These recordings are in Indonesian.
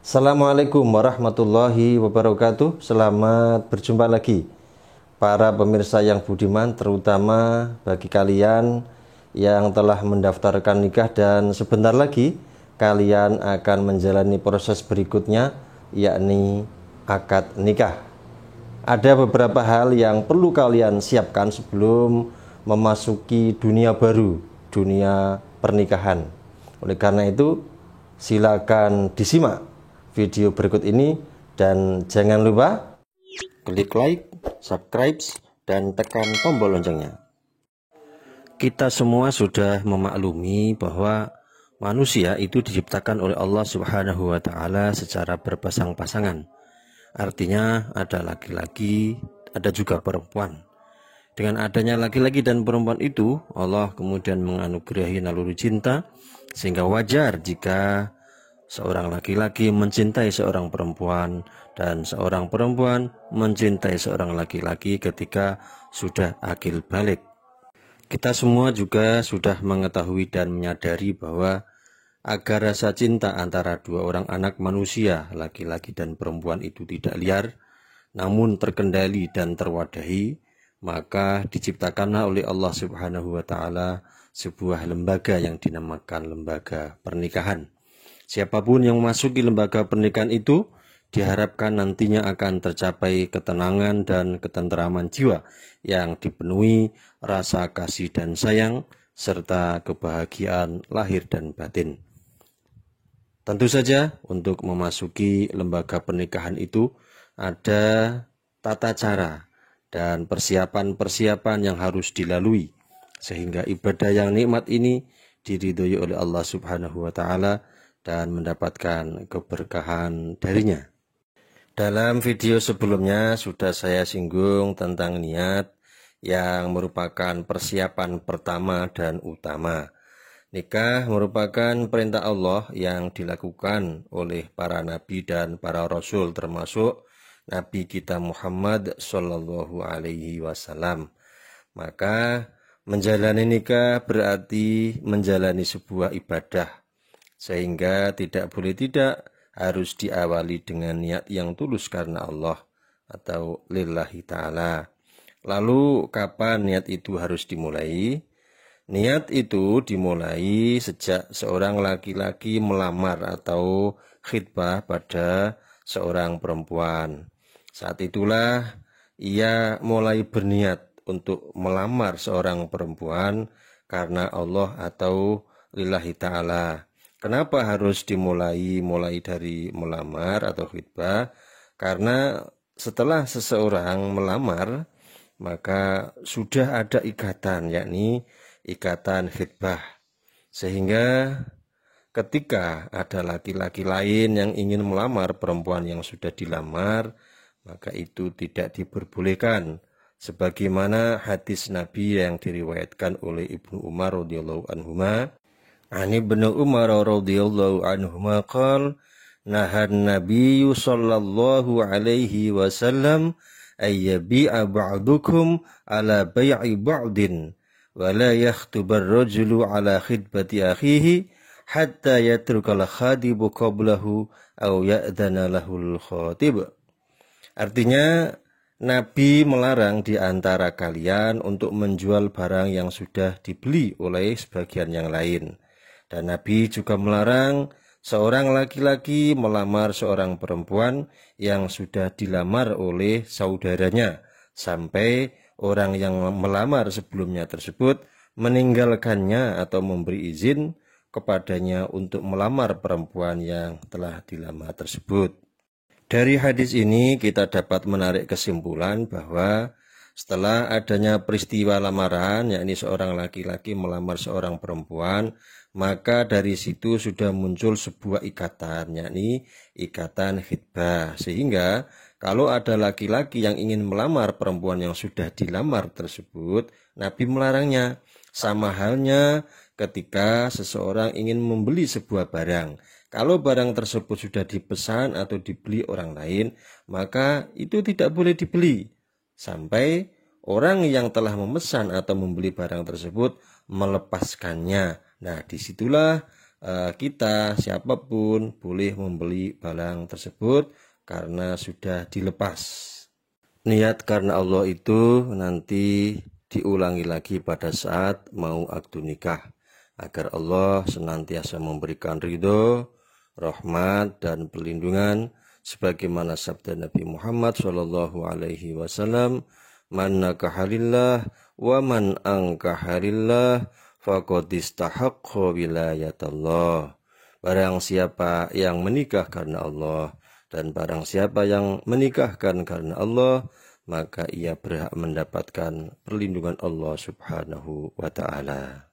Assalamualaikum warahmatullahi wabarakatuh. Selamat berjumpa lagi para pemirsa yang budiman, terutama bagi kalian yang telah mendaftarkan nikah dan sebentar lagi kalian akan menjalani proses berikutnya, yakni akad nikah. Ada beberapa hal yang perlu kalian siapkan sebelum memasuki dunia baru, dunia pernikahan. Oleh karena itu, silakan disimak video berikut ini dan jangan lupa klik like, subscribe, dan tekan tombol loncengnya. Kita semua sudah memaklumi bahwa manusia itu diciptakan oleh Allah Subhanahu wa Ta'ala secara berpasang-pasangan. Artinya ada laki-laki, ada juga perempuan. Dengan adanya laki-laki dan perempuan itu, Allah kemudian menganugerahi naluri cinta, sehingga wajar jika seorang laki-laki mencintai seorang perempuan dan seorang perempuan mencintai seorang laki-laki ketika sudah akil balik. Kita semua juga sudah mengetahui dan menyadari bahwa agar rasa cinta antara dua orang anak manusia, laki-laki dan perempuan itu tidak liar, namun terkendali dan terwadahi, maka diciptakanlah oleh Allah Subhanahu wa Ta'ala sebuah lembaga yang dinamakan lembaga pernikahan. Siapapun yang memasuki lembaga pernikahan itu diharapkan nantinya akan tercapai ketenangan dan ketenteraman jiwa yang dipenuhi rasa kasih dan sayang serta kebahagiaan lahir dan batin. Tentu saja untuk memasuki lembaga pernikahan itu ada tata cara dan persiapan-persiapan yang harus dilalui sehingga ibadah yang nikmat ini diridhoi oleh Allah Subhanahu wa Ta'ala dan mendapatkan keberkahan darinya. Dalam video sebelumnya sudah saya singgung tentang niat yang merupakan persiapan pertama dan utama. Nikah merupakan perintah Allah yang dilakukan oleh para nabi dan para rasul, termasuk Nabi kita Muhammad Sallallahu Alaihi Wasallam. Maka menjalani nikah berarti menjalani sebuah ibadah, sehingga tidak boleh tidak harus diawali dengan niat yang tulus karena Allah atau lillahi ta'ala. Lalu kapan niat itu harus dimulai? Niat itu dimulai sejak seorang laki-laki melamar atau khitbah pada seorang perempuan. Saat itulah ia mulai berniat untuk melamar seorang perempuan karena Allah atau lillahi ta'ala. Kenapa harus dimulai dari melamar atau khitbah? Karena setelah seseorang melamar, maka sudah ada ikatan, yakni ikatan khitbah. Sehingga ketika ada laki-laki lain yang ingin melamar perempuan yang sudah dilamar, maka itu tidak diperbolehkan. Sebagaimana hadis Nabi yang diriwayatkan oleh Ibnu Umar radhiyallahu anhuma, Ani Ibnu Umar radhiyallahu anhuma qala nahan Nabiyyu sallallahu alaihi wasallam ayyabi'a ba'dukum ala bai'i ba'din wa la yakhtubar rajulu ala khidbati akhihi hatta yatrukal khadibu qablahu aw ya'dana lahul khatib. Artinya Nabi melarang di antara kalian untuk menjual barang yang sudah dibeli oleh sebagian yang lain. Dan Nabi juga melarang seorang laki-laki melamar seorang perempuan yang sudah dilamar oleh saudaranya sampai orang yang melamar sebelumnya tersebut meninggalkannya atau memberi izin kepadanya untuk melamar perempuan yang telah dilamar tersebut. Dari hadis ini kita dapat menarik kesimpulan bahwa setelah adanya peristiwa lamaran, yakni seorang laki-laki melamar seorang perempuan, maka dari situ sudah muncul sebuah ikatan, yakni ikatan khitbah. Sehingga kalau ada laki-laki yang ingin melamar perempuan yang sudah dilamar tersebut, Nabi melarangnya. Sama halnya ketika seseorang ingin membeli sebuah barang. Kalau barang tersebut sudah dipesan atau dibeli orang lain, maka itu tidak boleh dibeli sampai orang yang telah memesan atau membeli barang tersebut melepaskannya. Nah, disitulah kita siapapun boleh membeli barang tersebut karena sudah dilepas. Niat karena Allah itu nanti diulangi lagi pada saat mau akdu nikah, agar Allah senantiasa memberikan ridho, rahmat dan perlindungan sebagaimana sabda Nabi Muhammad SAW, man nakahalillah wa man angkahalillah faqad istahaqqa wilayatallah. Barang siapa yang menikah karena Allah dan barang siapa yang menikahkan karena Allah, maka ia berhak mendapatkan perlindungan Allah Subhanahu wa ta'ala.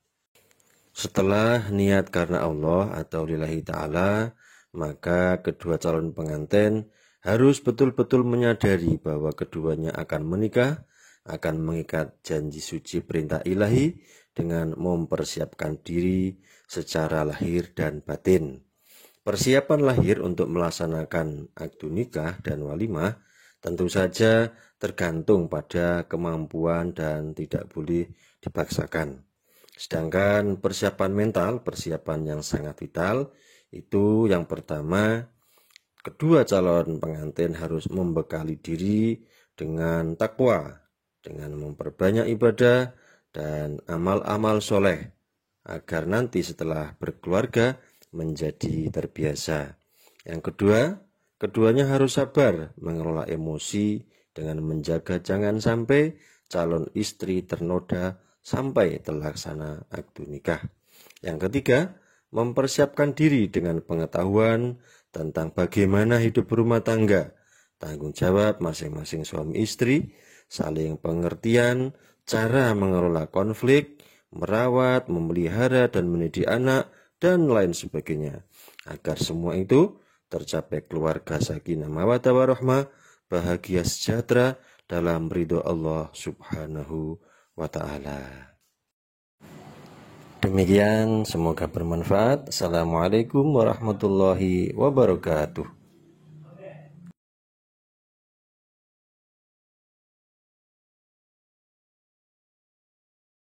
Setelah niat karena Allah atau lillahi ta'ala, maka kedua calon pengantin harus betul-betul menyadari bahwa keduanya akan menikah, akan mengikat janji suci perintah ilahi dengan mempersiapkan diri secara lahir dan batin. Persiapan lahir untuk melaksanakan akdu nikah dan walimah tentu saja tergantung pada kemampuan dan tidak boleh dipaksakan. Sedangkan persiapan mental, persiapan yang sangat vital, itu yang pertama, kedua calon pengantin harus membekali diri dengan takwa, dengan memperbanyak ibadah dan amal-amal soleh, agar nanti setelah berkeluarga menjadi terbiasa. Yang kedua, keduanya harus sabar mengelola emosi dengan menjaga jangan sampai calon istri ternoda sampai terlaksana akdu nikah. Yang ketiga, mempersiapkan diri dengan pengetahuan tentang bagaimana hidup berumah tangga, tanggung jawab masing-masing suami istri, saling pengertian, cara mengelola konflik, merawat, memelihara, dan mendidik anak, dan lain sebagainya. Agar semua itu tercapai keluarga sakinah mawaddah warahmah, bahagia sejahtera dalam ridho Allah Subhanahu wa ta'ala. Demikian, semoga bermanfaat. Assalamualaikum warahmatullahi wabarakatuh.